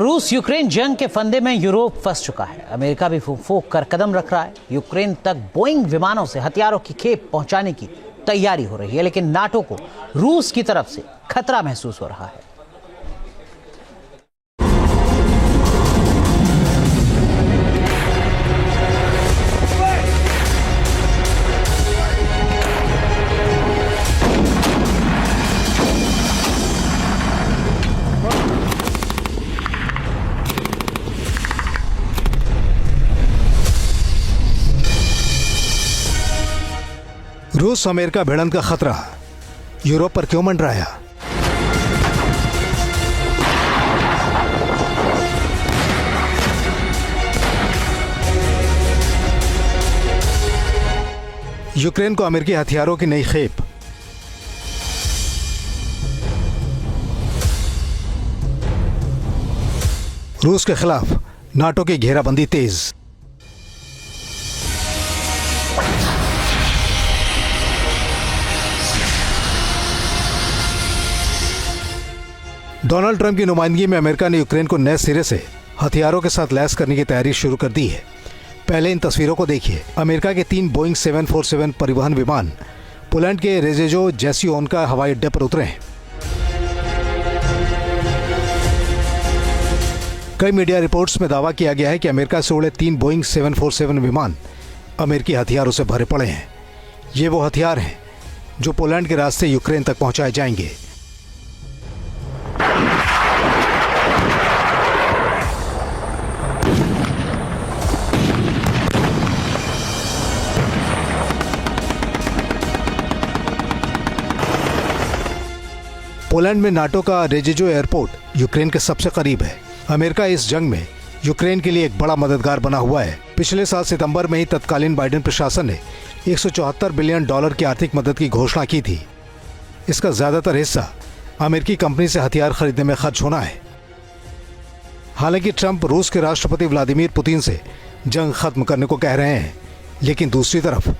रूस यूक्रेन जंग के फंदे में यूरोप फंस चुका है। अमेरिका भी फूंक फूंक कर कदम रख रहा है। यूक्रेन तक बोइंग विमानों से हथियारों की खेप पहुंचाने की तैयारी हो रही है, लेकिन नाटो को रूस की तरफ से खतरा महसूस हो रहा है। रूस अमेरिका भिड़ंत का खतरा यूरोप पर क्यों मंडराया? यूक्रेन को अमेरिकी हथियारों की नई खेप। रूस के खिलाफ नाटो की घेराबंदी तेज। डोनाल्ड ट्रंप की नुमाइंदगी में अमेरिका ने यूक्रेन को नए सिरे से हथियारों के साथ लैस करने की तैयारी शुरू कर दी है। पहले इन तस्वीरों को देखिए। अमेरिका के 3 बोइंग 747 परिवहन विमान पोलैंड के रेजेजो जैसियोनका हवाई अड्डे पर उतरे हैं। कई मीडिया रिपोर्ट्स में दावा किया गया है कि अमेरिका से उड़े 3 बोइंग 747 विमान अमेरिकी हथियारों से भरे पड़े हैं। ये वो हथियार हैं जो पोलैंड के रास्ते यूक्रेन तक पहुंचाए जाएंगे। पोलैंड में नाटो का रेजेजो एयरपोर्ट यूक्रेन के सबसे करीब है। अमेरिका इस जंग में यूक्रेन के लिए एक बड़ा मददगार बना हुआ है। पिछले साल सितंबर में ही तत्कालीन बाइडेन प्रशासन ने $174 बिलियन की आर्थिक मदद की घोषणा की थी। इसका ज्यादातर हिस्सा अमेरिकी कंपनी से हथियार खरीदने में खर्च होना है। हालांकि ट्रंप रूस के राष्ट्रपति व्लादिमीर पुतिन से जंग खत्म करने को कह रहे हैं, लेकिन दूसरी तरफ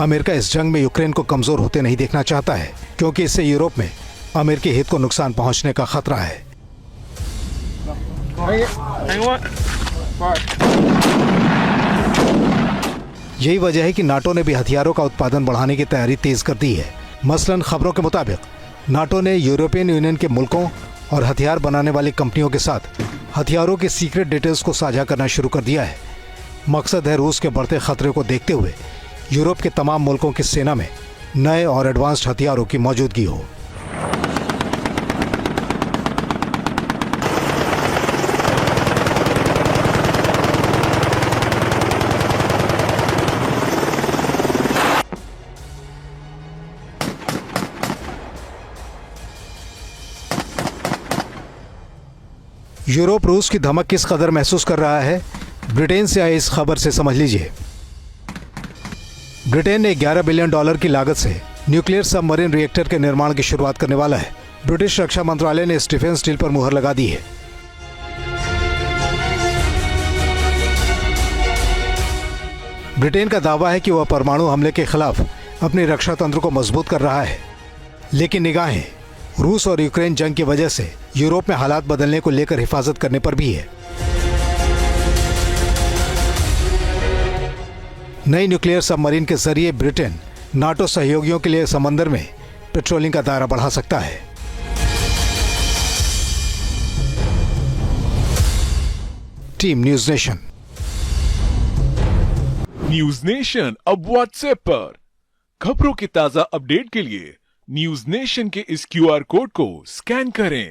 अमेरिका इस जंग में यूक्रेन को कमजोर होते नहीं देखना चाहता है, क्योंकि इससे यूरोप में अमेरिकी हित को नुकसान पहुंचने का खतरा है। यही वजह है कि नाटो ने भी हथियारों का उत्पादन बढ़ाने की तैयारी तेज कर दी है। मसलन खबरों के मुताबिक नाटो ने यूरोपियन यूनियन के मुल्कों और हथियार बनाने वाली कंपनियों के साथ हथियारों के सीक्रेट डिटेल्स को साझा करना शुरू कर दिया है। मकसद है रूस के बढ़ते खतरे को देखते हुए यूरोप के तमाम मुल्कों की सेना में नए और एडवांस्ड हथियारों की मौजूदगी हो। यूरोप रूस की धमक किस कदर महसूस कर रहा है, ब्रिटेन से आई इस खबर से समझ लीजिए। ब्रिटेन ने $11 बिलियन की लागत से न्यूक्लियर सबमरीन रिएक्टर के निर्माण की शुरुआत करने वाला है। ब्रिटिश रक्षा मंत्रालय ने इस डिफेंस डील पर मुहर लगा दी है। ब्रिटेन का दावा है कि वह परमाणु हमले के खिलाफ अपनी रक्षा तंत्र को मजबूत कर रहा है, लेकिन निगाहें रूस और यूक्रेन जंग की वजह से यूरोप में हालात बदलने को लेकर हिफाजत करने पर भी है। नई न्यूक्लियर सबमरीन के जरिए ब्रिटेन नाटो सहयोगियों के लिए समंदर में पेट्रोलिंग का दायरा बढ़ा सकता है। Team news nation. News nation अब व्हाट्सएप पर खबरों की ताजा अपडेट के लिए न्यूज नेशन के इस QR कोड को स्कैन करें।